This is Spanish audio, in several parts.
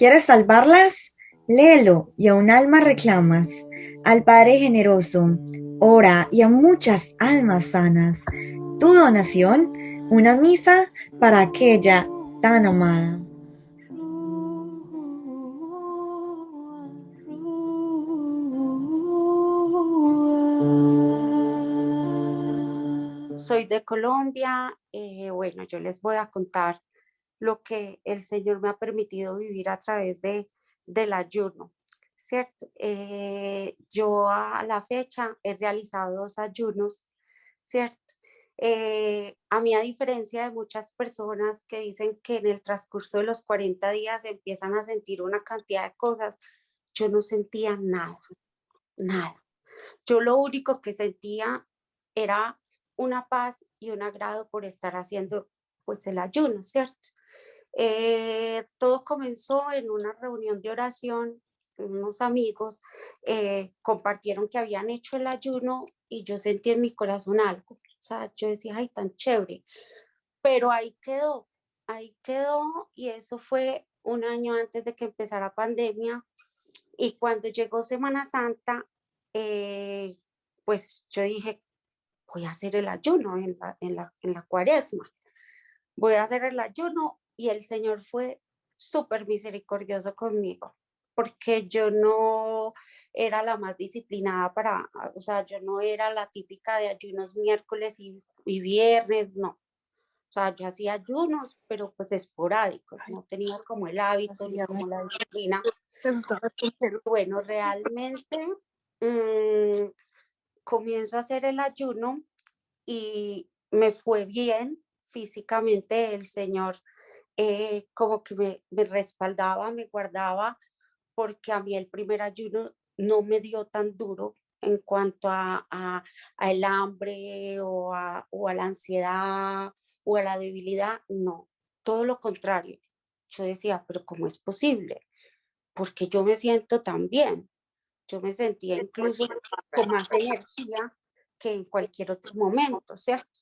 ¿Quieres salvarlas? Léelo y a un alma reclamas. Al Padre generoso, ora y a muchas almas sanas. Tu donación, una misa para aquella tan amada. Soy de Colombia. Bueno, yo les voy a contar lo que el Señor me ha permitido vivir a través del ayuno, ¿cierto? Yo a la fecha he realizado 2 ayunos, ¿cierto? A mí, a diferencia de muchas personas que dicen que en el transcurso de los 40 días empiezan a sentir una cantidad de cosas, yo no sentía nada, nada. Yo lo único que sentía era una paz y un agrado por estar haciendo pues el ayuno, ¿cierto? Todo comenzó en una reunión de oración. Unos amigos compartieron que habían hecho el ayuno y yo sentí en mi corazón algo. O sea, yo decía, ay, tan chévere. Pero ahí quedó y eso fue un año antes de que empezara pandemia. Y cuando llegó Semana Santa, eh, pues yo dije, voy a hacer el ayuno en la cuaresma, voy a hacer el ayuno y el Señor fue súper misericordioso conmigo, porque yo no era la más disciplinada o sea, yo no era la típica de ayunos miércoles y viernes, no. O sea, yo hacía ayunos, pero pues esporádicos, Ay, no tenía como el hábito así ni ya me como la disciplina. estaba cogiendo. Bueno, realmente mm, comienzo a hacer el ayuno y me fue bien físicamente. El Señor como que me respaldaba, me guardaba, porque a mí el primer ayuno no me dio tan duro en cuanto a el hambre o a la ansiedad o a la debilidad, no, todo lo contrario. Yo decía, pero ¿cómo es posible? Porque yo me siento tan bien. Yo me sentía incluso con más energía que en cualquier otro momento, ¿cierto?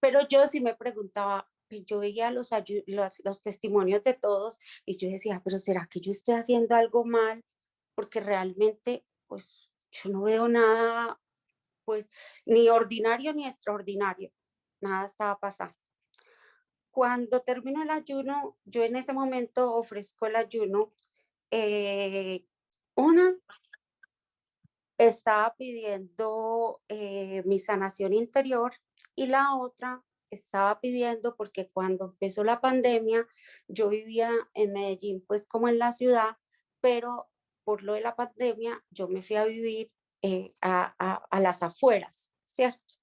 Pero yo sí me preguntaba, pues, yo veía los testimonios de todos y yo decía, pero ¿será que yo estoy haciendo algo mal? Porque realmente, pues, yo no veo nada, pues, ni ordinario ni extraordinario. Nada estaba pasando. Cuando termino el ayuno, yo en ese momento ofrezco el ayuno. eh, una, estaba pidiendo mi sanación interior y la otra estaba pidiendo porque cuando empezó la pandemia yo vivía en Medellín, pues como en la ciudad, pero por lo de la pandemia yo me fui a vivir a las afueras, ¿cierto?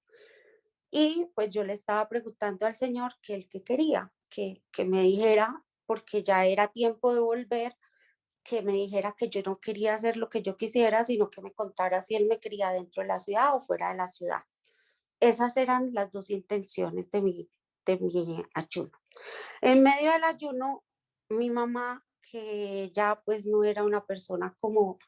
Y pues yo le estaba preguntando al Señor que él qué quería, que me dijera, porque ya era tiempo de volver, que me dijera que yo no quería hacer lo que yo quisiera, sino que me contara si él me quería dentro de la ciudad o fuera de la ciudad. Esas eran las dos intenciones de mi ayuno. En medio del ayuno, mi mamá, que ya pues no era una persona como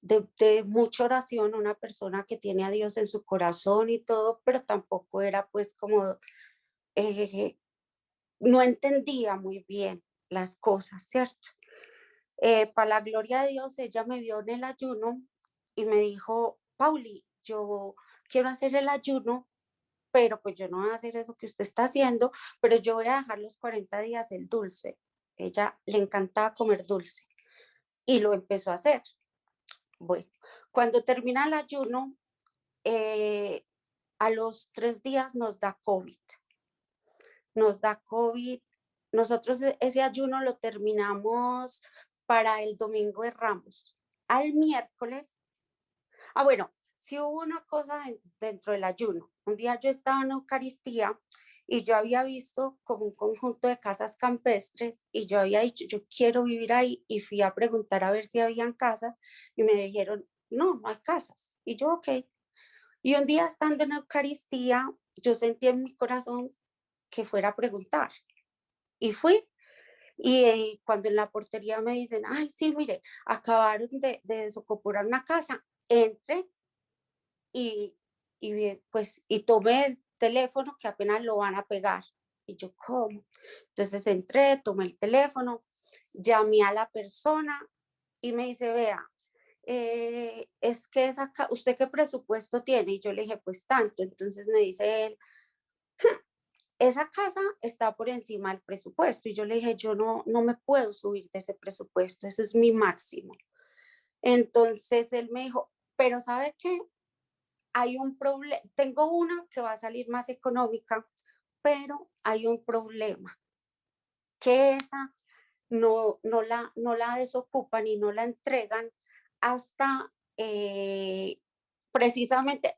de mucha oración, una persona que tiene a Dios en su corazón y todo, pero tampoco era pues como, eh, no entendía muy bien las cosas, ¿cierto? Para la gloria de Dios, ella me vio en el ayuno y me dijo, Pauli, yo quiero hacer el ayuno, pero pues yo no voy a hacer eso que usted está haciendo, pero yo voy a dejar los 40 días el dulce. Ella le encantaba comer dulce y lo empezó a hacer. Bueno, cuando termina el ayuno, eh, a los 3 días nos da COVID. Nos da COVID. Nosotros ese ayuno lo terminamos para el domingo de Ramos. Al miércoles, bueno, sí hubo una cosa dentro del ayuno. Un día yo estaba en Eucaristía y yo había visto como un conjunto de casas campestres y yo había dicho, yo quiero vivir ahí, y fui a preguntar a ver si habían casas y me dijeron, no, no hay casas. Y yo, ok. Y un día estando en Eucaristía, yo sentí en mi corazón que fuera a preguntar y fui. Y cuando en la portería me dicen, ay, sí, mire, acabaron de desocupar una casa, entre y, pues, y tomé el teléfono que apenas lo van a pegar. Y yo, ¿cómo? Entonces entré, tomé el teléfono Llamé a la persona y me dice, vea, es que ¿usted qué presupuesto tiene? Y yo le dije, pues tanto. Entonces me dice él, esa casa está por encima del presupuesto. Y yo le dije, yo no me puedo subir de ese presupuesto, ese es mi máximo. Entonces él me dijo, pero ¿sabe qué? Hay un problema, tengo una que va a salir más económica, pero hay un problema, que esa no la desocupan y no la entregan hasta precisamente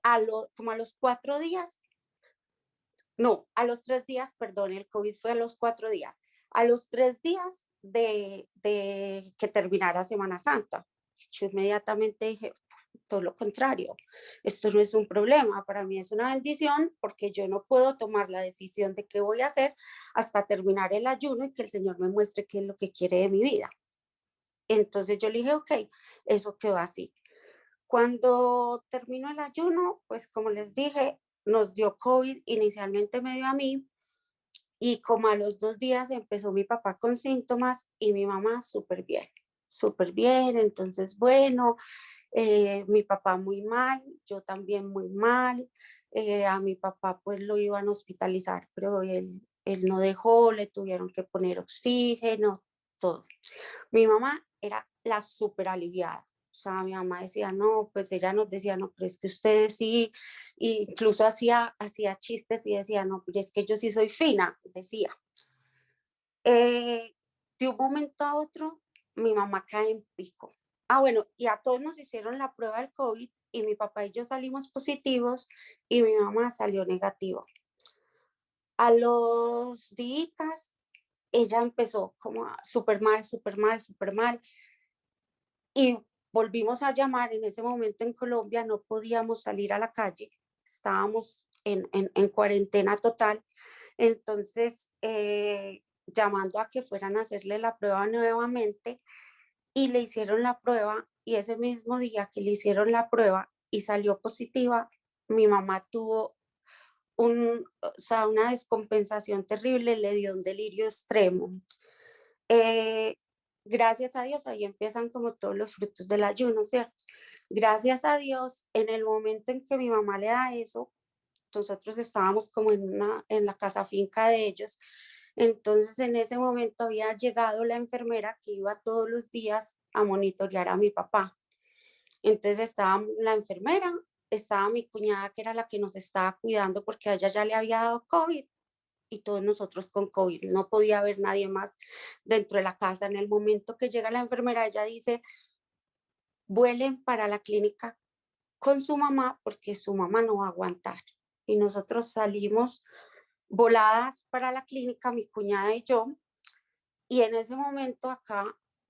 como a los 4 días, no, a los 3 días, perdón, el COVID fue a los 4 días, a los 3 días de que terminara Semana Santa. Yo inmediatamente dije, todo lo contrario, esto no es un problema, para mí es una bendición porque yo no puedo tomar la decisión de qué voy a hacer hasta terminar el ayuno y que el Señor me muestre qué es lo que quiere de mi vida. Entonces yo le dije, ok, eso quedó así. Cuando terminó el ayuno, pues como les dije, nos dio COVID, inicialmente me dio a mí y como a los 2 días empezó mi papá con síntomas y mi mamá súper bien, entonces bueno, mi papá muy mal, yo también muy mal, a mi papá pues lo iban a hospitalizar, pero él no dejó, le tuvieron que poner oxígeno, todo. Mi mamá era la súper aliviada. O sea, mi mamá decía, no, pues ella nos decía, no, pero es que ustedes sí, y incluso hacía chistes y decía, no, pues es que yo sí soy fina, decía. Eh, de un momento a otro, mi mamá cae en pico. Ah, bueno, y a todos nos hicieron la prueba del COVID y mi papá y yo salimos positivos y mi mamá salió negativa. A los días, ella empezó como súper mal, súper mal, súper mal. Y volvimos a llamar, en ese momento en Colombia no podíamos salir a la calle, estábamos en cuarentena total, entonces llamando a que fueran a hacerle la prueba nuevamente y le hicieron la prueba y ese mismo día que le hicieron la prueba y salió positiva, mi mamá tuvo o sea, una descompensación terrible, le dio un delirio extremo. Eh, Gracias a Dios, ahí empiezan como todos los frutos del ayuno, ¿cierto? Gracias a Dios, en el momento en que mi mamá le da eso, nosotros estábamos como en la casa finca de ellos. Entonces, en ese momento había llegado la enfermera que iba todos los días a monitorear a mi papá. Entonces estaba la enfermera, estaba mi cuñada que era la que nos estaba cuidando porque a ella ya le había dado COVID y todos nosotros con COVID. No podía haber nadie más dentro de la casa. En el momento que llega la enfermera, ella dice, vuelen para la clínica con su mamá porque su mamá no va a aguantar. Y nosotros salimos voladas para la clínica, mi cuñada y yo, y en ese momento acá,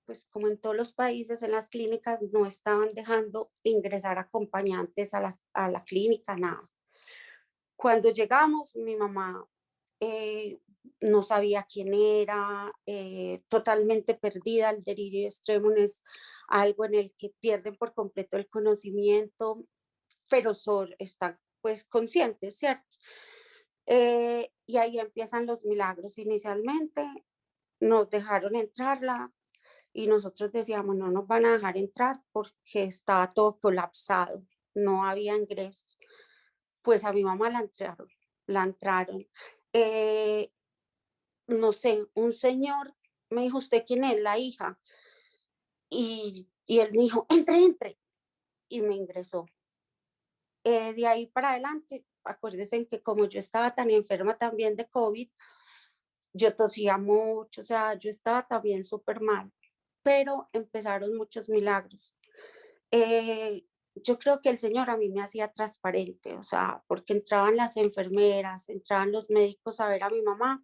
pues como en todos los países, en las clínicas no estaban dejando ingresar acompañantes a la clínica, nada. Cuando llegamos, mi mamá eh, no sabía quién era, totalmente perdida, el delirio extremo es algo en el que pierden por completo el conocimiento, pero están pues conscientes, ¿cierto? Y ahí empiezan los milagros. Inicialmente nos dejaron entrarla y nosotros decíamos, no nos van a dejar entrar porque estaba todo colapsado, no había ingresos. Pues a mi mamá la entraron. Eh, no sé, un señor me dijo, ¿usted quién es? La hija. Y él me dijo, entre, entre. Y me ingresó. De ahí para adelante, acuérdense que como yo estaba tan enferma también de COVID, yo tosía mucho, o sea, yo estaba también súper mal, pero empezaron muchos milagros. Eh, yo creo que el Señor a mí me hacía transparente, o sea, porque entraban las enfermeras, entraban los médicos a ver a mi mamá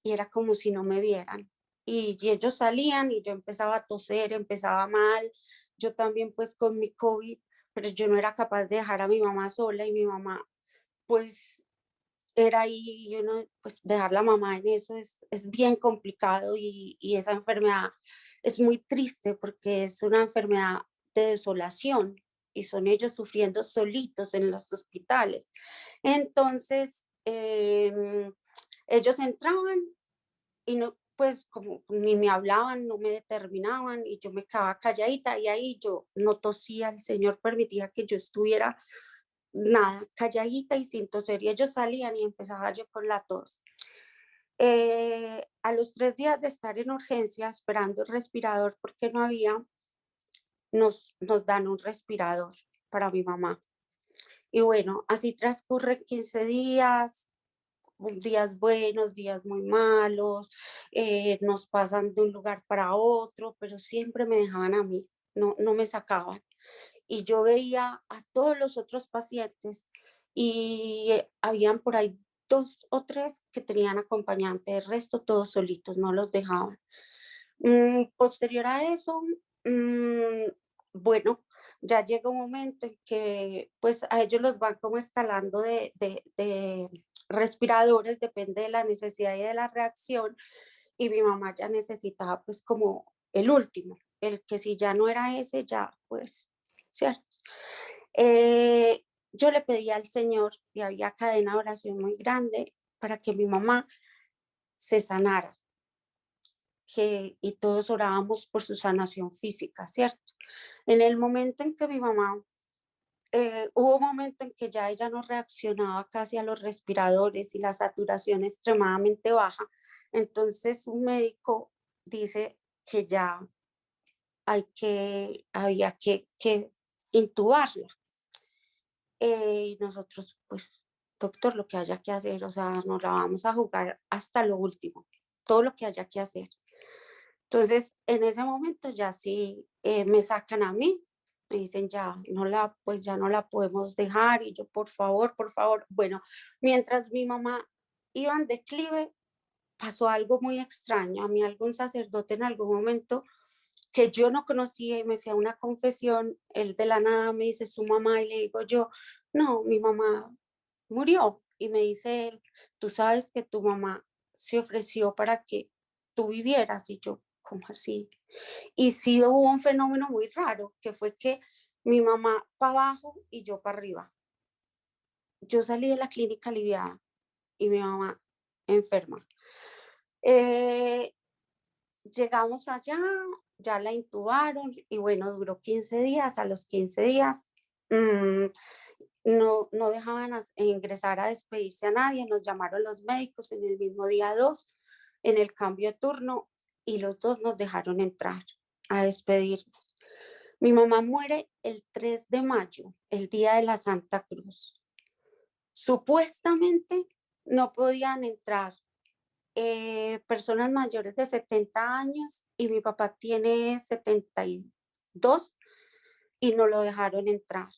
y era como si no me vieran. Y ellos salían y yo empezaba a toser, empezaba mal, yo también pues con mi COVID, pero yo no era capaz de dejar a mi mamá sola y mi mamá pues era ahí, pues dejar la mamá en eso es bien complicado y esa enfermedad es muy triste porque es una enfermedad de desolación y son ellos sufriendo solitos en los hospitales. Entonces, ellos entraban y no, pues como ni me hablaban, no me determinaban y yo me quedaba calladita y ahí yo no tosía, el Señor permitía que yo estuviera nada, calladita y sin toser y ellos salían y empezaba yo con la tos. A los 3 días de estar en urgencia esperando el respirador porque no había, nos dan un respirador para mi mamá. Y bueno, así transcurren 15 días, días buenos, días muy malos, nos pasan de un lugar para otro, pero siempre me dejaban a mí, no me sacaban. Y yo veía a todos los otros pacientes y habían por ahí 2 o 3 que tenían acompañante, el resto todos solitos, no los dejaban. Posterior a eso, bueno, ya llega un momento en que pues a ellos los van como escalando de respiradores, depende de la necesidad y de la reacción, y mi mamá ya necesitaba pues como el último, el que si ya no era ese, ya pues, ¿cierto? Eh, yo le pedí al Señor y había cadena de oración muy grande para que mi mamá se sanara y todos orábamos por su sanación física, ¿cierto? En el momento en que mi mamá, hubo un momento en que ya ella no reaccionaba casi a los respiradores y la saturación extremadamente baja, entonces un médico dice que ya había que intubarla. Y nosotros, pues, doctor, lo que haya que hacer, o sea, nos la vamos a jugar hasta lo último, todo lo que haya que hacer. Entonces, en ese momento ya sí me sacan a mí, me dicen ya no la, pues ya no la podemos dejar y yo por favor. Bueno, mientras mi mamá iba en declive, pasó algo muy extraño. A mí algún sacerdote en algún momento que yo no conocía y me fui a una confesión, él de la nada me dice su mamá y le digo yo, no, mi mamá murió. Y me dice él, tú sabes que tu mamá se ofreció para que tú vivieras y yo, ¿cómo así? Y sí hubo un fenómeno muy raro, que fue que mi mamá para abajo y yo para arriba. Yo salí de la clínica aliviada y mi mamá enferma. Eh, Llegamos allá, ya la intubaron y bueno, duró 15 días. A los 15 días mmm, no dejaban ingresar a despedirse a nadie, nos llamaron los médicos en el mismo día 2, en el cambio de turno, y los dos nos dejaron entrar a despedirnos. Mi mamá muere el 3 de mayo, el día de la Santa Cruz. Supuestamente no podían entrar personas mayores de 70 años y mi papá tiene 72 y no lo dejaron entrar.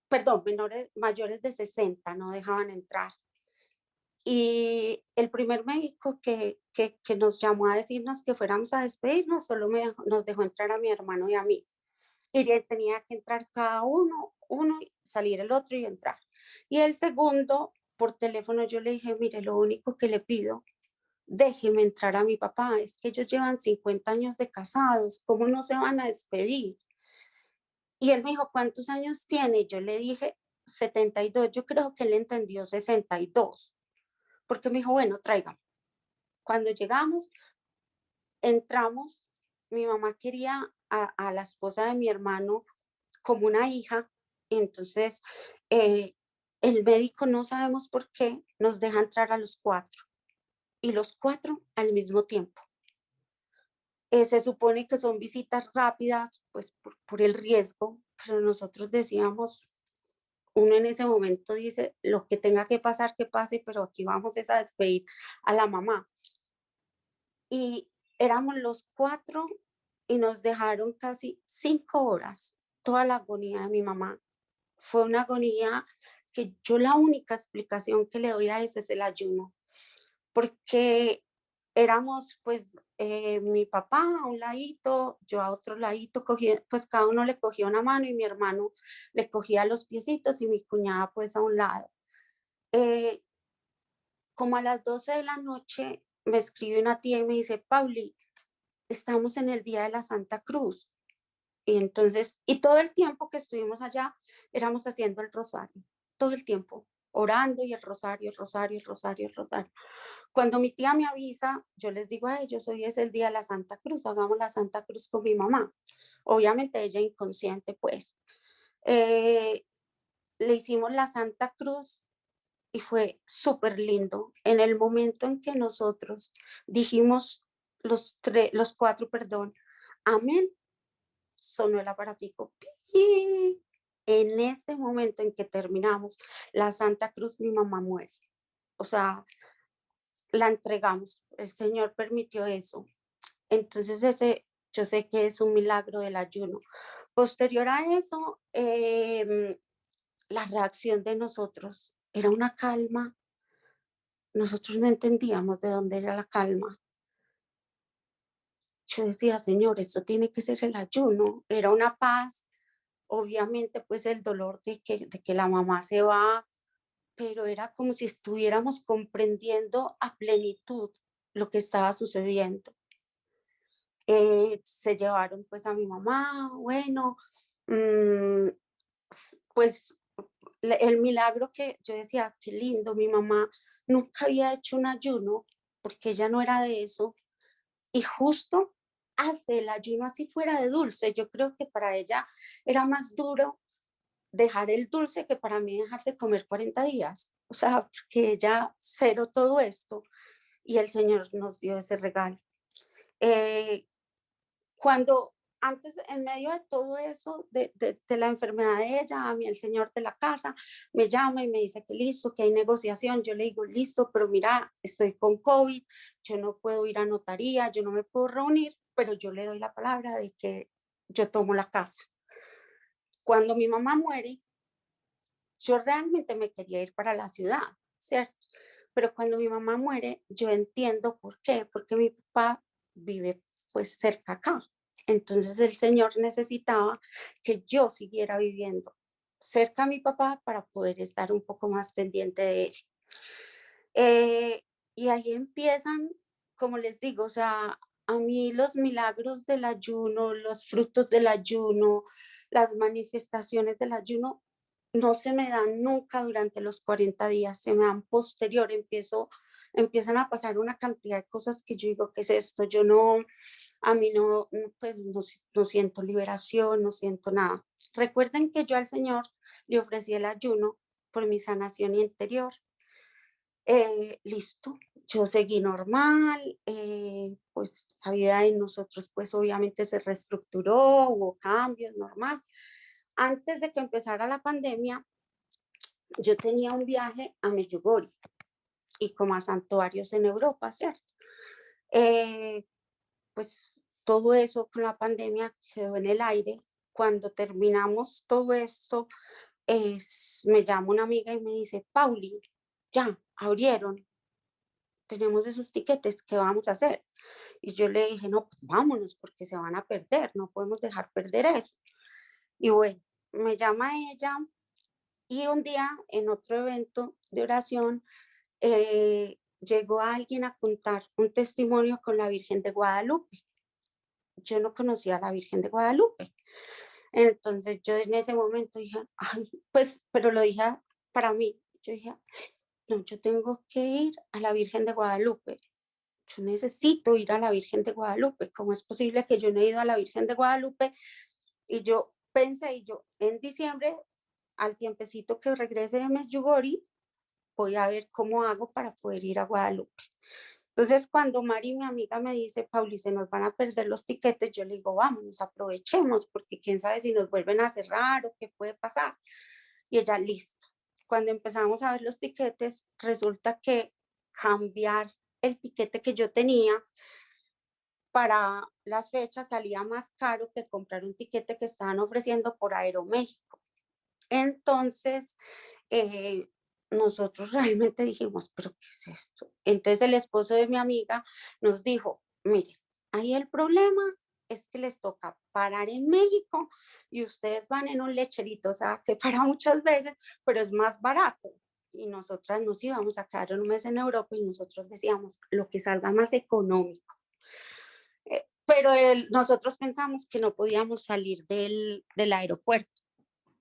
Perdón, mayores de 60 no dejaban entrar. Y el primer médico que nos llamó a decirnos que fuéramos a despedirnos solo nos dejó entrar a mi hermano y a mí. Y tenía que entrar cada uno, salir el otro y entrar. Y el segundo, por teléfono, yo le dije, mire, lo único que le pido, déjeme entrar a mi papá, es que ellos llevan 50 años de casados, ¿cómo no se van a despedir? Y él me dijo, ¿cuántos años tiene? Yo le dije, 72. Yo creo que él entendió 62, porque me dijo, bueno, tráigame. Cuando llegamos, entramos, mi mamá quería a la esposa de mi hermano como una hija, entonces el médico no sabemos por qué nos deja entrar a los 4 y los 4 al mismo tiempo. Se supone que son visitas rápidas, pues por el riesgo, pero nosotros decíamos, uno en ese momento dice, lo que tenga que pasar, que pase, pero aquí vamos es a despedir a la mamá. Y éramos los 4 y nos dejaron casi 5 horas, toda la agonía de mi mamá. Fue una agonía que yo la única explicación que le doy a eso es el ayuno, porque éramos pues mi papá a un ladito, yo a otro ladito, pues cada uno le cogía una mano y mi hermano le cogía los piecitos y mi cuñada pues a un lado. Eh, Como a las 12 de la noche me escribe una tía y me dice, Pauli, estamos en el día de la Santa Cruz. Y entonces, y todo el tiempo que estuvimos allá, éramos haciendo el rosario, todo el tiempo. orando y el rosario, el rosario, el rosario, el rosario. Cuando mi tía me avisa, yo les digo a ellos, hoy es el día de la Santa Cruz, hagamos la Santa Cruz con mi mamá. Obviamente ella inconsciente, pues. Eh, Le hicimos la Santa Cruz y fue súper lindo. En el momento en que nosotros dijimos los cuatro, perdón, amén, sonó el aparatico. ¡Pi! En ese momento en que terminamos la Santa Cruz, mi mamá muere. O sea, la entregamos. El Señor permitió eso. Entonces yo sé que es un milagro del ayuno. Posterior a eso, la reacción de nosotros era una calma. Nosotros no entendíamos de dónde era la calma. Yo decía, Señor, esto tiene que ser el ayuno. Era una paz, obviamente, pues el dolor de que la mamá se va, pero era como si estuviéramos comprendiendo a plenitud lo que estaba sucediendo. Se llevaron pues a mi mamá, bueno, mmm, pues el milagro que yo decía, qué lindo, mi mamá nunca había hecho un ayuno porque ella no era de eso y justo hace el ayuno así fuera de dulce. Yo creo que para ella era más duro dejar el dulce que para mí dejar de comer 40 días. O sea, que ella cero todo esto y el Señor nos dio ese regalo. Eh, Cuando antes, en medio de todo eso, de la enfermedad de ella, a mí el señor de la casa me llama y me dice que listo, que hay negociación. Yo le digo, listo, pero mira, estoy con COVID, yo no puedo ir a notaría, yo no me puedo reunir, pero yo le doy la palabra de que yo tomo la casa. Cuando mi mamá muere, yo realmente me quería ir para la ciudad, ¿cierto? Pero cuando mi mamá muere, yo entiendo por qué, porque mi papá vive pues cerca acá. Entonces el Señor necesitaba que yo siguiera viviendo cerca a mi papá para poder estar un poco más pendiente de él. Y ahí empiezan, como les digo, o sea, a mí los milagros del ayuno, los frutos del ayuno, las manifestaciones del ayuno, no se me dan nunca durante los 40 días, se me dan posterior, empiezan a pasar una cantidad de cosas que yo digo, ¿qué es esto? Yo no, a mí pues no siento liberación, no siento nada. Recuerden que yo al Señor le ofrecí el ayuno por mi sanación interior. Listo, yo seguí normal, pues la vida de nosotros pues obviamente se reestructuró, hubo cambios, normal. Antes de que empezara la pandemia, yo tenía un viaje a Medjugorje y como a santuarios en Europa, ¿cierto? Eh, pues todo eso con la pandemia quedó en el aire. Cuando terminamos todo esto, me llama una amiga y me dice, Pauli, ya abrieron, tenemos esos tiquetes, ¿qué vamos a hacer? Y yo le dije, no, pues vámonos porque se van a perder, no podemos dejar perder eso. Y bueno, me llama ella y un día en otro evento de oración llegó alguien a contar un testimonio con la Virgen de Guadalupe. Yo no conocía a la Virgen de Guadalupe. Entonces yo en ese momento dije, ay, pues, pero lo dije para mí. Yo dije, no, yo tengo que ir a la Virgen de Guadalupe. Yo necesito ir a la Virgen de Guadalupe. ¿Cómo es posible que yo no he ido a la Virgen de Guadalupe? Y yo pensé, y yo en diciembre, al tiempecito que regrese de Medjugorje, voy a ver cómo hago para poder ir a Guadalupe. Entonces, cuando Mari, mi amiga, me dice, Pauli, se nos van a perder los tiquetes, yo le digo, vámonos, aprovechemos, porque quién sabe si nos vuelven a cerrar o qué puede pasar. Y ella, listo. Cuando empezamos a ver los tiquetes, resulta que cambiar el tiquete que yo tenía para las fechas salía más caro que comprar un tiquete que estaban ofreciendo por Aeroméxico. Entonces, eh, nosotros realmente dijimos, pero ¿qué es esto? Entonces el esposo de mi amiga nos dijo, mire, ahí el problema es que les toca parar en México y ustedes van en un lecherito, o sea, que para muchas veces, pero es más barato. Y nosotras nos íbamos a quedar un mes en Europa y nosotros decíamos, lo que salga más económico. Pero nosotros pensamos que no podíamos salir del aeropuerto.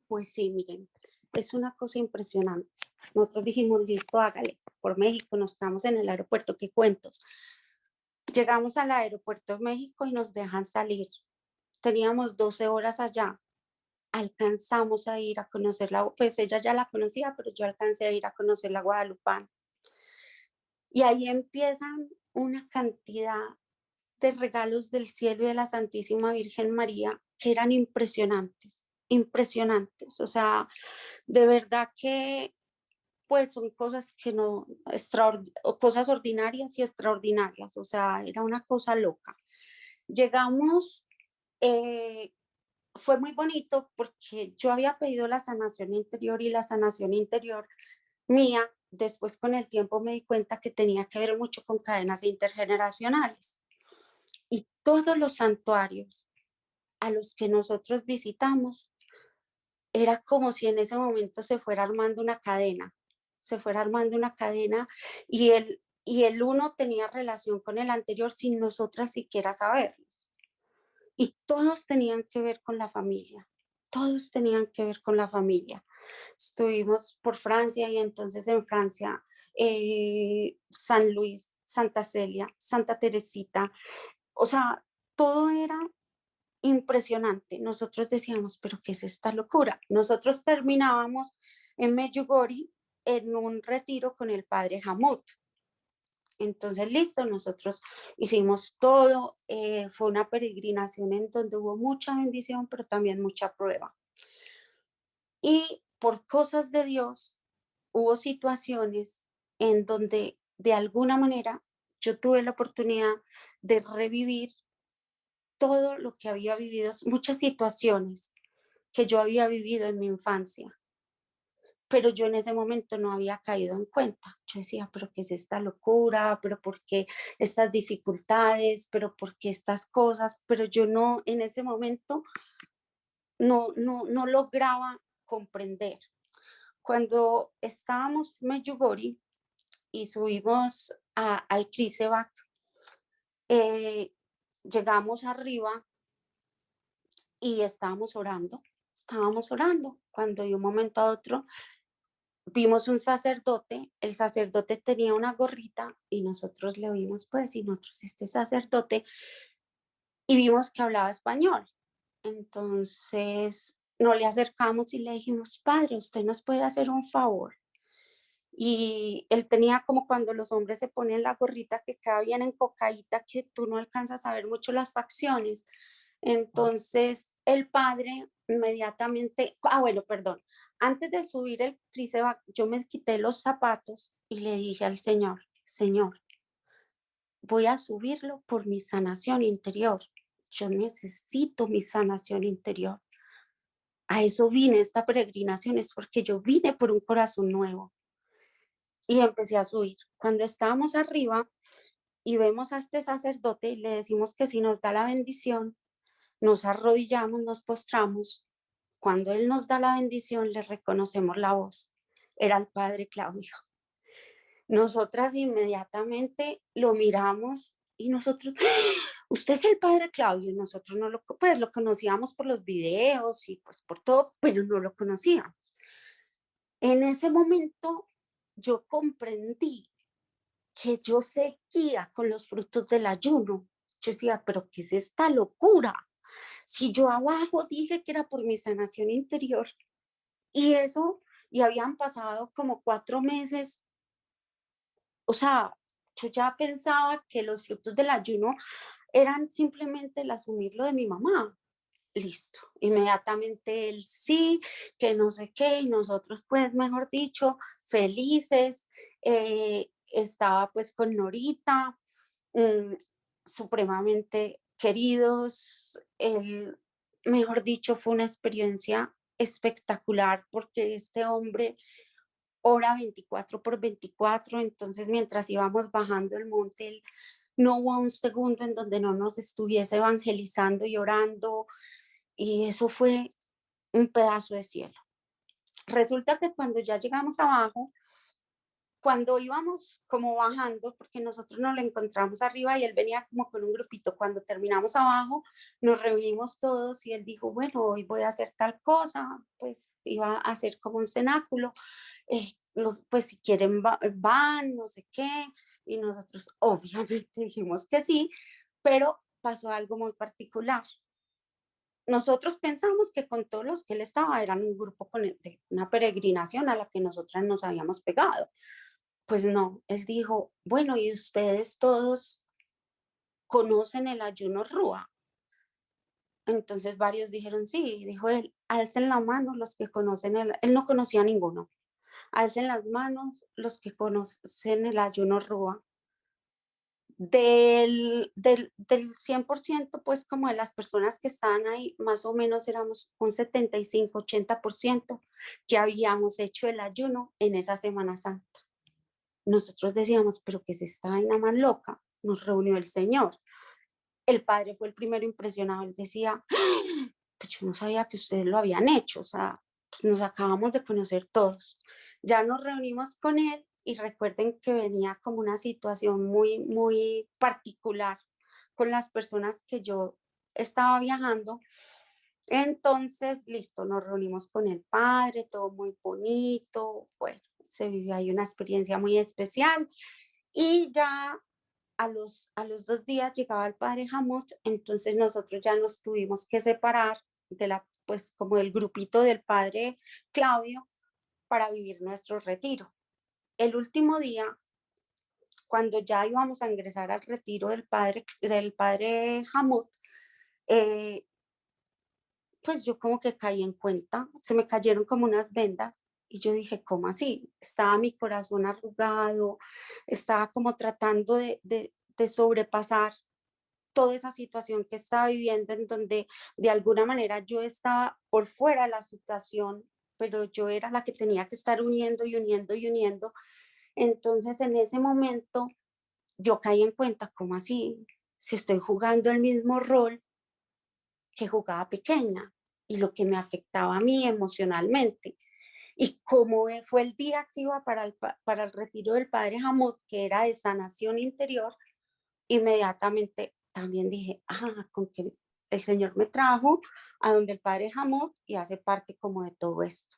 Pues sí, miren, es una cosa impresionante. Nosotros dijimos, listo, hágale, por México, nos quedamos en el aeropuerto, qué cuentos. Llegamos al aeropuerto de México y nos dejan salir. Teníamos 12 horas allá. Alcanzamos a ir a conocerla, pues ella ya la conocía, pero yo alcancé a ir a conocer la Guadalupana. Y ahí empiezan una cantidad de regalos del cielo y de la Santísima Virgen María que eran impresionantes, impresionantes. O sea, de verdad que pues son cosas que no, cosas ordinarias y extraordinarias. O sea, era una cosa loca. Llegamos, eh, fue muy bonito porque yo había pedido la sanación interior y la sanación interior mía, después con el tiempo me di cuenta que tenía que ver mucho con cadenas intergeneracionales. Y todos los santuarios a los que nosotros visitamos, era como si en ese momento se fuera armando una cadena, se fuera armando una cadena y el uno tenía relación con el anterior sin nosotras siquiera saberlos. Y todos tenían que ver con la familia, todos tenían que ver con la familia. Estuvimos por Francia y entonces en Francia, San Luis, Santa Celia, Santa Teresita, o sea, todo era impresionante. Nosotros decíamos, pero ¿qué es esta locura? Nosotros terminábamos en Medjugorje en un retiro con el padre Hamut. Entonces, listo, nosotros hicimos todo, fue una peregrinación en donde hubo mucha bendición, pero también mucha prueba. Y por cosas de Dios, hubo situaciones en donde de alguna manera yo tuve la oportunidad de revivir todo lo que había vivido, muchas situaciones que yo había vivido en mi infancia, pero yo en ese momento no había caído en cuenta. Yo decía, pero ¿qué es esta locura? ¿Pero por qué estas dificultades? ¿Pero por qué estas cosas? Pero yo no, en ese momento, no lograba comprender. Cuando estábamos en Medjugorje y subimos al Krisevac, eh, llegamos arriba y estábamos orando, cuando de un momento a otro vimos un sacerdote, el sacerdote tenía una gorrita y nosotros le vimos pues y nosotros este sacerdote y vimos que hablaba español. Entonces no le acercamos y le dijimos, padre, usted nos puede hacer un favor. Y él tenía como cuando los hombres se ponen la gorrita que queda bien encocadita, que tú no alcanzas a ver mucho las facciones. Entonces el padre inmediatamente, bueno, perdón, antes de subir el criseba, yo me quité los zapatos y le dije al Señor, Señor, voy a subirlo por mi sanación interior. Yo necesito mi sanación interior. A eso vine, esta peregrinación es porque yo vine por un corazón nuevo. Y empecé a subir. Cuando estábamos arriba y vemos a este sacerdote y le decimos que si nos da la bendición, nos arrodillamos, nos postramos. Cuando él nos da la bendición, le reconocemos la voz. Era el padre Claudio. Nosotras inmediatamente lo miramos y nosotros, usted es el padre Claudio. Nosotros no lo, pues lo conocíamos por los videos y pues por todo, pero no lo conocíamos. En ese momento yo comprendí que yo seguía con los frutos del ayuno. Yo decía, pero ¿qué es esta locura? Si yo abajo dije que era por mi sanación interior y eso, y habían pasado como 4 meses, o sea, yo ya pensaba que los frutos del ayuno eran simplemente el asumirlo de mi mamá. Listo, inmediatamente él sí, que no sé qué, y nosotros pues, mejor dicho, felices, estaba pues con Norita, mm, supremamente queridos, mejor dicho, fue una experiencia espectacular porque este hombre ora 24/24, entonces mientras íbamos bajando el monte, él, no hubo un segundo en donde no nos estuviese evangelizando y orando, y eso fue un pedazo de cielo. Resulta que cuando ya llegamos abajo, cuando íbamos como bajando, porque nosotros nos lo encontramos arriba y él venía como con un grupito, cuando terminamos abajo, nos reunimos todos y él dijo, bueno, hoy voy a hacer tal cosa, pues iba a hacer como un cenáculo, pues si quieren van, no sé qué, y nosotros obviamente dijimos que sí, pero pasó algo muy particular. Nosotros pensamos que con todos los que él estaba eran un grupo con de una peregrinación a la que nosotras nos habíamos pegado. Pues no, él dijo, bueno, ¿y ustedes todos conocen el ayuno Rúa? Entonces varios dijeron sí, dijo él, alcen la mano los que conocen él no conocía a ninguno, alcen las manos los que conocen el ayuno Rúa. Del 100%, pues como de las personas que estaban ahí, más o menos éramos un 75-80% que habíamos hecho el ayuno en esa Semana Santa. Nosotros decíamos, pero ¿qué es esta vaina más loca? Nos reunió el Señor. El padre fue el primero impresionado. Él decía, pues yo no sabía que ustedes lo habían hecho. O sea, pues nos acabamos de conocer todos. Ya nos reunimos con él y recuerden que venía como una situación muy, muy particular con las personas que yo estaba viajando. Entonces, listo, nos reunimos con el padre, todo muy bonito. Bueno, se vivió ahí una experiencia muy especial y ya a los 2 días llegaba el padre Hamut, entonces nosotros ya nos tuvimos que separar pues como del grupito del padre Claudio para vivir nuestro retiro. El último día, cuando ya íbamos a ingresar al retiro del padre Hamut, eh, pues yo como que caí en cuenta, se me cayeron como unas vendas y yo dije, ¿cómo así? Estaba mi corazón arrugado, estaba como tratando de sobrepasar toda esa situación que estaba viviendo, en donde de alguna manera yo estaba por fuera de la situación, pero yo era la que tenía que estar uniendo y uniendo y uniendo. Entonces en ese momento yo caí en cuenta, ¿cómo así? Si estoy jugando el mismo rol que jugaba pequeña y lo que me afectaba a mí emocionalmente. Y como fue el día que iba para el retiro del padre Hamud, que era de sanación interior, inmediatamente también dije, con que el Señor me trajo a donde el padre Hamud y hace parte como de todo esto.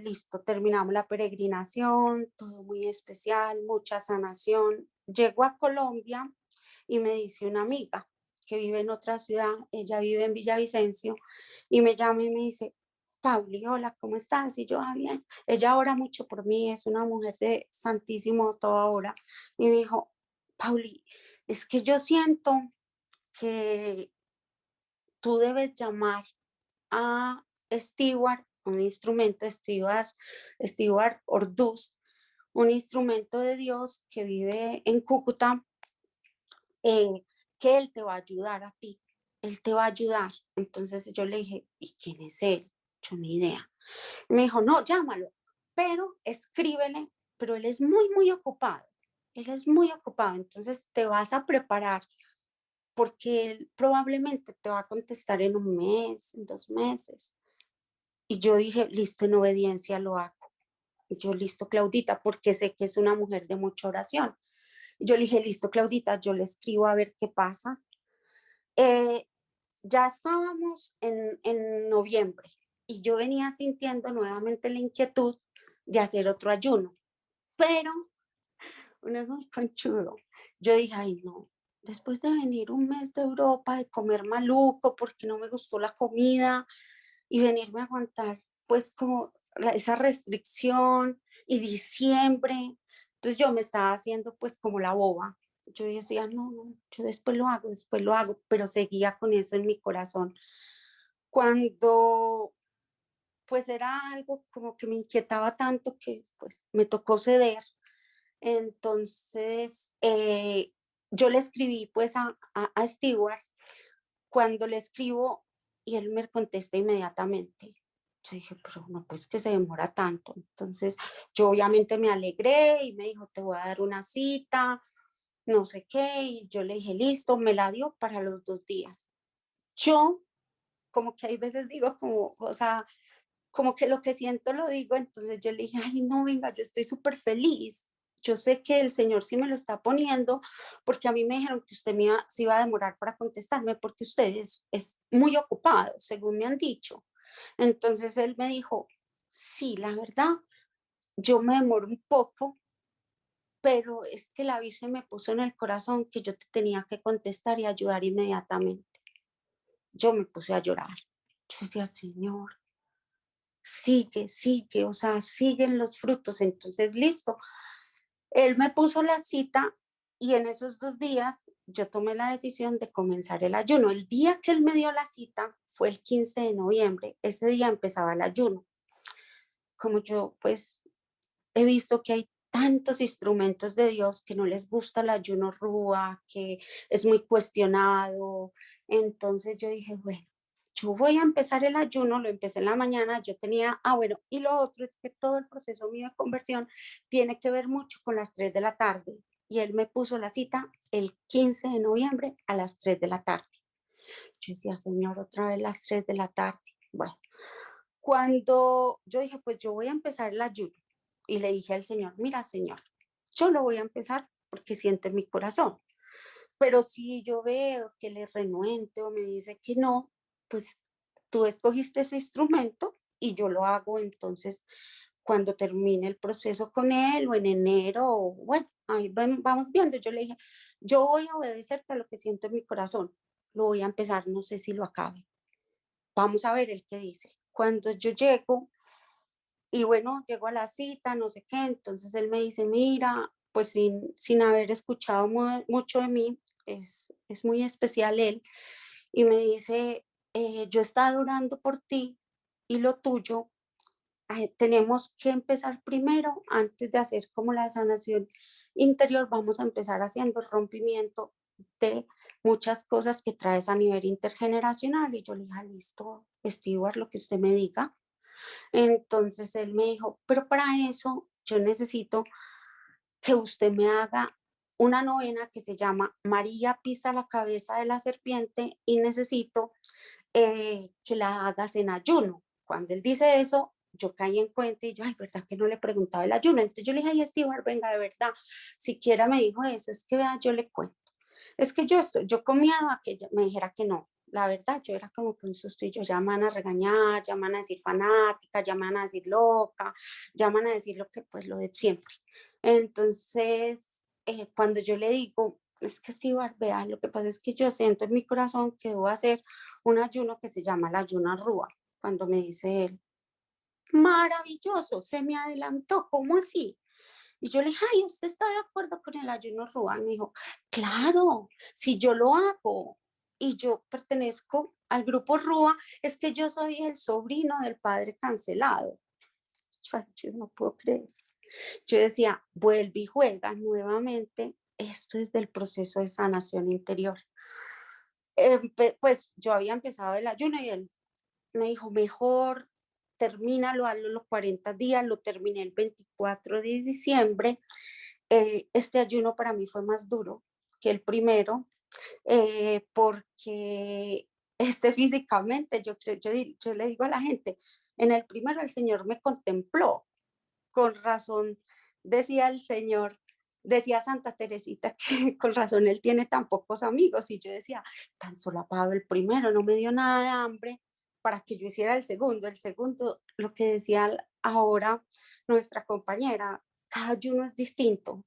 Listo, terminamos la peregrinación, todo muy especial, mucha sanación. Llego a Colombia y me dice una amiga que vive en otra ciudad, ella vive en Villavicencio, y me llama y me dice, Pauli, hola, ¿cómo estás? Y yo, bien. Ella ora mucho por mí, es una mujer de santísimo toda hora. Y me dijo, Pauli, es que yo siento que tú debes llamar a Stewart, un instrumento, Stewart Orduz, un instrumento de Dios que vive en Cúcuta, eh, que él te va a ayudar a ti, él te va a ayudar. Entonces yo le dije, ¿y quién es él? Yo ni idea. Me dijo, no, llámalo, pero escríbele, pero él es muy, muy ocupado. Él es muy ocupado, entonces te vas a preparar porque él probablemente te va a contestar en un mes, en 2 meses. Y yo dije, listo, en obediencia lo hago. Y yo, listo, Claudita, porque sé que es una mujer de mucha oración. Y yo le dije, listo, Claudita, yo le escribo a ver qué pasa. Eh, ya estábamos en noviembre y yo venía sintiendo nuevamente la inquietud de hacer otro ayuno, pero uno es muy conchudo. Yo dije, ay, no, después de venir un mes de Europa, de comer maluco porque no me gustó la comida y venirme a aguantar, pues como esa restricción y diciembre, entonces yo me estaba haciendo pues como la boba. Yo decía, no, no, yo después lo hago, pero seguía con eso en mi corazón. Cuando pues era algo como que me inquietaba tanto que pues me tocó ceder. Entonces, yo le escribí pues a Stewart. Cuando le escribo y él me contesta inmediatamente, yo dije, pero no, pues que se demora tanto. Entonces, yo obviamente me alegré y me dijo, te voy a dar una cita, no sé qué, y yo le dije, listo, me la dio para los 2 días. Yo, como que hay veces digo, como, o sea, como que lo que siento lo digo, entonces yo le dije, ay, no, venga, yo estoy súper feliz. Yo sé que el Señor sí me lo está poniendo, porque a mí me dijeron que usted se iba a demorar para contestarme, porque usted es muy ocupado, según me han dicho. Entonces él me dijo, sí, la verdad, yo me demoro un poco, pero es que la Virgen me puso en el corazón que yo te tenía que contestar y ayudar inmediatamente. Yo me puse a llorar. Yo decía, Señor, sigue, sigue, o sea, siguen los frutos. Entonces, listo. Él me puso la cita y en esos 2 días yo tomé la decisión de comenzar el ayuno. El día que él me dio la cita fue el 15 de noviembre. Ese día empezaba el ayuno. Como yo, pues, he visto que hay tantos instrumentos de Dios que no les gusta el ayuno rúa, que es muy cuestionado. Entonces yo dije, bueno, yo voy a empezar el ayuno, lo empecé en la mañana, yo tenía, bueno, y lo otro es que todo el proceso mío de conversión tiene que ver mucho con las 3 de la tarde. Y él me puso la cita el 15 de noviembre a las 3 de la tarde. Yo decía, Señor, otra vez las 3 de la tarde. Bueno, cuando yo dije, pues yo voy a empezar el ayuno y le dije al Señor, mira, Señor, yo lo voy a empezar porque siento en mi corazón, pero si yo veo que le renuente o me dice que no, pues tú escogiste ese instrumento y yo lo hago entonces cuando termine el proceso con él o en enero, o bueno, ahí vamos viendo. Yo le dije, yo voy a obedecerte a lo que siento en mi corazón, lo voy a empezar, no sé si lo acabe. Vamos a ver el que dice. Cuando yo llego, y bueno, llego a la cita, no sé qué, entonces él me dice, mira, pues sin haber escuchado mucho de mí, es muy especial él, y me dice, yo he estado orando por ti y lo tuyo, tenemos que empezar primero, antes de hacer como la sanación interior, vamos a empezar haciendo el rompimiento de muchas cosas que traes a nivel intergeneracional. Y yo le dije, listo, Stewart, lo que usted me diga. Entonces él me dijo, pero para eso yo necesito que usted me haga una novena que se llama María pisa la cabeza de la serpiente y necesito que la hagas en ayuno. Cuando él dice eso, yo caí en cuenta y yo, ay, ¿verdad que no le preguntaba el ayuno? Entonces yo le dije, ay, Stewart, venga, de verdad, siquiera me dijo eso, es que vea, yo le cuento. Es que yo comía a que me dijera que no. La verdad, yo era como que un susto y yo llaman a regañar, llaman a decir fanática, llaman a decir loca, llaman a decir lo que, pues, lo de siempre. Entonces, cuando yo le digo, es que sí, Barbea, lo que pasa es que yo siento en mi corazón que debo hacer un ayuno que se llama el ayuno Rúa. Cuando me dice él, maravilloso, se me adelantó, ¿cómo así? Y yo le dije, ay, ¿usted está de acuerdo con el ayuno Rúa? Me dijo, claro, si yo lo hago y yo pertenezco al grupo Rúa, es que yo soy el sobrino del padre cancelado. Yo no puedo creer. Yo decía, vuelve y juega nuevamente. Esto es del proceso de sanación interior. Pues yo había empezado el ayuno y él me dijo, mejor termínalo, hazlo los 40 días, lo terminé el 24 de diciembre. Este ayuno para mí fue más duro que el primero, porque físicamente, yo le digo a la gente, en el primero el Señor me contempló, con razón decía el Señor, decía Santa Teresita que con razón él tiene tan pocos amigos, y yo decía, tan solapado el primero, no me dio nada de hambre para que yo hiciera el segundo, lo que decía ahora nuestra compañera, cada ayuno es distinto,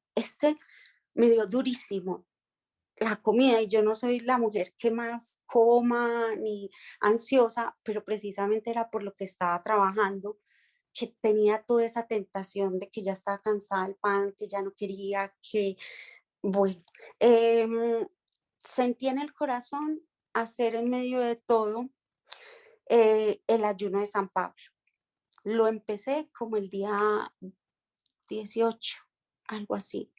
me dio durísimo la comida y yo no soy la mujer que más coma ni ansiosa, pero precisamente era por lo que estaba trabajando, que tenía toda esa tentación de que ya estaba cansada del pan, que ya no quería, que, bueno, eh, sentí en el corazón hacer en medio de todo el ayuno de San Pablo. Lo empecé como el día 18, algo así.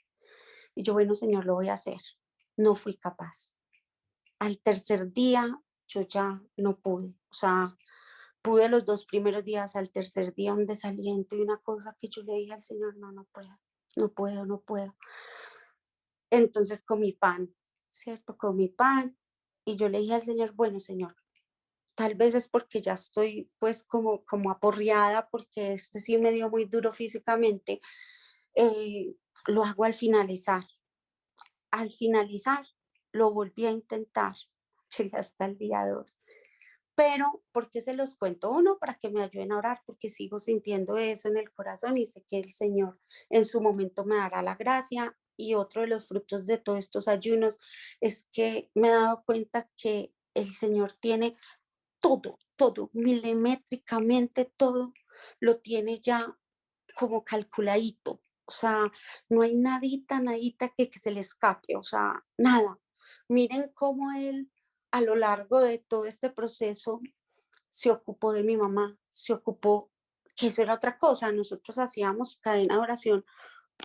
Y yo, bueno, Señor, lo voy a hacer. No fui capaz. Al tercer día yo ya no pude, o sea, pude los 2 primeros días, al tercer día un desaliento y una cosa que yo le dije al Señor, no, no puedo, no puedo, no puedo. Entonces comí pan, ¿cierto? Comí pan y yo le dije al Señor, bueno, Señor, tal vez es porque ya estoy pues como aporreada, porque este sí me dio muy duro físicamente, lo hago al finalizar. Al finalizar, lo volví a intentar, llegué hasta el día 2. Pero, ¿por qué se los cuento? Uno, para que me ayuden a orar, porque sigo sintiendo eso en el corazón y sé que el Señor en su momento me dará la gracia. Y otro de los frutos de todos estos ayunos es que me he dado cuenta que el Señor tiene todo, todo, milimétricamente todo, lo tiene ya como calculadito. O sea, no hay nadita, nadita que se le escape, o sea, nada. Miren cómo él a lo largo de todo este proceso se ocupó de mi mamá, se ocupó, que eso era otra cosa. Nosotros hacíamos cadena de oración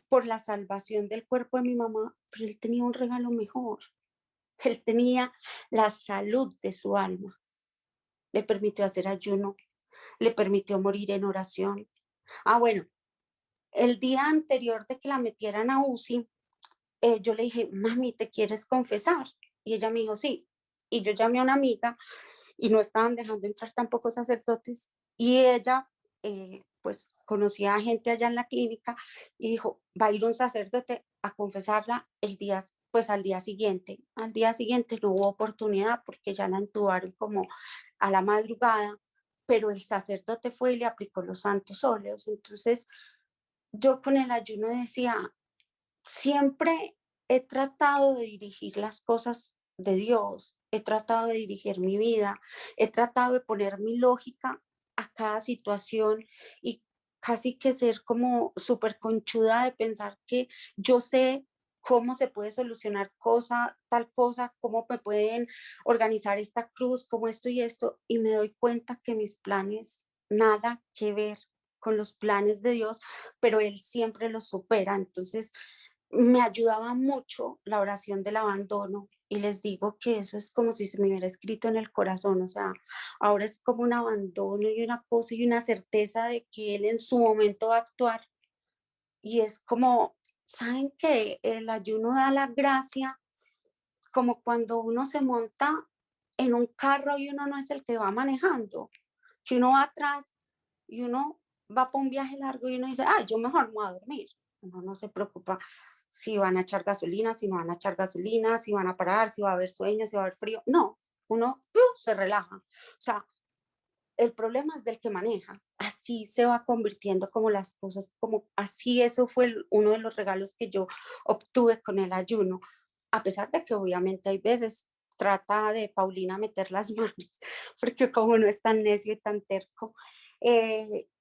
por la salvación del cuerpo de mi mamá, pero él tenía un regalo mejor. Él tenía la salud de su alma. Le permitió hacer ayuno, le permitió morir en oración. Ah, bueno, el día anterior de que la metieran a UCI, yo le dije, mami, ¿te quieres confesar? Y ella me dijo, sí. Y yo llamé a una amiga y no estaban dejando entrar tampoco sacerdotes. Y ella, pues, conocía a gente allá en la clínica y dijo, va a ir un sacerdote a confesarla el día, pues al día siguiente. Al día siguiente no hubo oportunidad porque ya la entubaron como a la madrugada, pero el sacerdote fue y le aplicó los santos óleos. Entonces, yo con el ayuno decía, siempre he tratado de dirigir las cosas de Dios, he tratado de dirigir mi vida, he tratado de poner mi lógica a cada situación y casi que ser como súper conchuda de pensar que yo sé cómo se puede solucionar cosa, tal cosa, cómo me pueden organizar esta cruz, como esto y esto, y me doy cuenta que mis planes nada que ver con los planes de Dios, pero Él siempre los supera. Entonces, me ayudaba mucho la oración del abandono y les digo que eso es como si se me hubiera escrito en el corazón, o sea, ahora es como un abandono y una cosa y una certeza de que Él en su momento va a actuar y es como, ¿saben que el ayuno da la gracia? Como cuando uno se monta en un carro y uno no es el que va manejando, que uno va atrás y uno va por un viaje largo y uno dice, ah, yo mejor me voy a dormir. Uno no se preocupa si van a echar gasolina, si no van a echar gasolina, si van a parar, si va a haber sueño, si va a haber frío. No, uno se relaja. O sea, el problema es del que maneja. Así se va convirtiendo como las cosas, como así eso fue uno de los regalos que yo obtuve con el ayuno, a pesar de que obviamente hay veces trata de Paulina meter las manos, porque como no es tan necio y tan terco.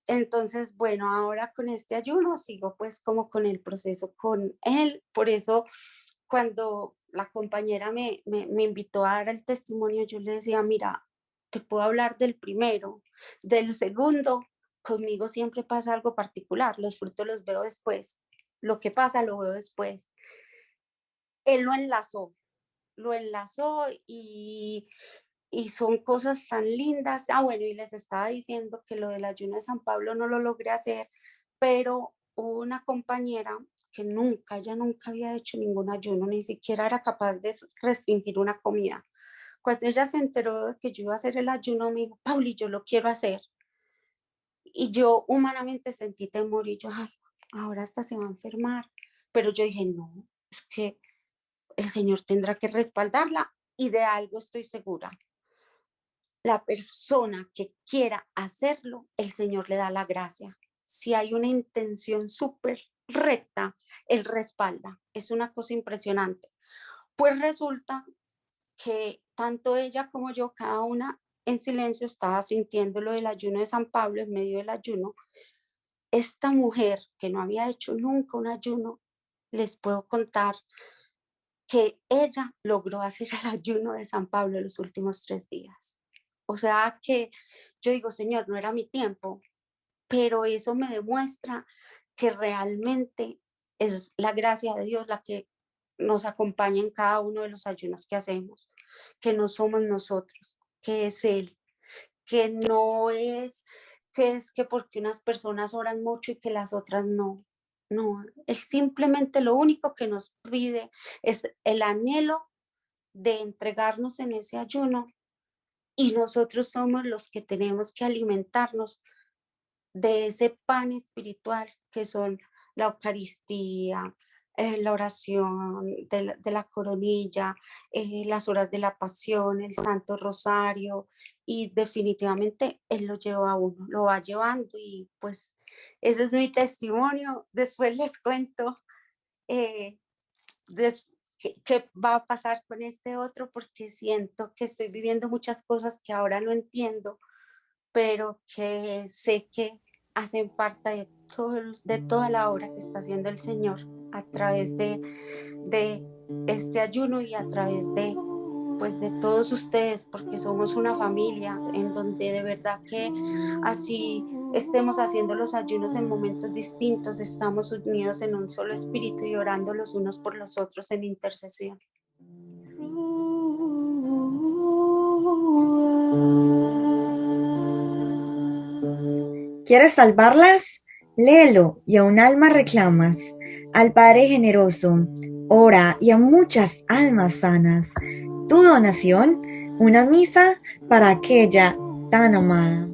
Entonces, bueno, ahora con este ayuno sigo pues como con el proceso con él, por eso cuando la compañera me invitó a dar el testimonio, yo le decía, mira, te puedo hablar del primero, del segundo, conmigo siempre pasa algo particular, los frutos los veo después, lo que pasa lo veo después. Él lo enlazó y son cosas tan lindas. Ah, bueno, y les estaba diciendo que lo del ayuno de San Pablo no lo logré hacer, pero hubo una compañera que nunca, ella nunca había hecho ningún ayuno, ni siquiera era capaz de restringir una comida. Cuando ella se enteró de que yo iba a hacer el ayuno, me dijo, Pauli, yo lo quiero hacer. Y yo humanamente sentí temor y yo, ay, ahora hasta se va a enfermar. Pero yo dije, no, es que el Señor tendrá que respaldarla y de algo estoy segura. La persona que quiera hacerlo, el Señor le da la gracia. Si hay una intención súper recta, Él respalda. Es una cosa impresionante. Pues resulta que tanto ella como yo, cada una en silencio, estaba sintiendo lo del ayuno de San Pablo en medio del ayuno. Esta mujer que no había hecho nunca un ayuno, les puedo contar que ella logró hacer el ayuno de San Pablo los últimos 3 días. O sea que yo digo, Señor, no era mi tiempo, pero eso me demuestra que realmente es la gracia de Dios la que nos acompaña en cada uno de los ayunos que hacemos, que no somos nosotros, que es Él, que no es que es que porque unas personas oran mucho y que las otras no. No, es simplemente lo único que nos pide es el anhelo de entregarnos en ese ayuno y nosotros somos los que tenemos que alimentarnos de ese pan espiritual que son la Eucaristía, la oración de la coronilla, las horas de la pasión, el Santo Rosario, y definitivamente Él lo lleva a uno, lo va llevando y pues ese es mi testimonio. Después les cuento eh, qué va a pasar con este otro porque siento que estoy viviendo muchas cosas que ahora no entiendo, pero que sé que hacen parte de toda la obra que está haciendo el Señor a través de este ayuno y a través pues de todos ustedes, porque somos una familia en donde de verdad que así estemos haciendo los ayunos en momentos distintos, estamos unidos en un solo espíritu y orando los unos por los otros en intercesión. ¿Quieres salvarlas? Léelo y a un alma reclamas. Al Padre generoso, ora y a muchas almas sanas. Tu donación, una misa para aquella tan amada.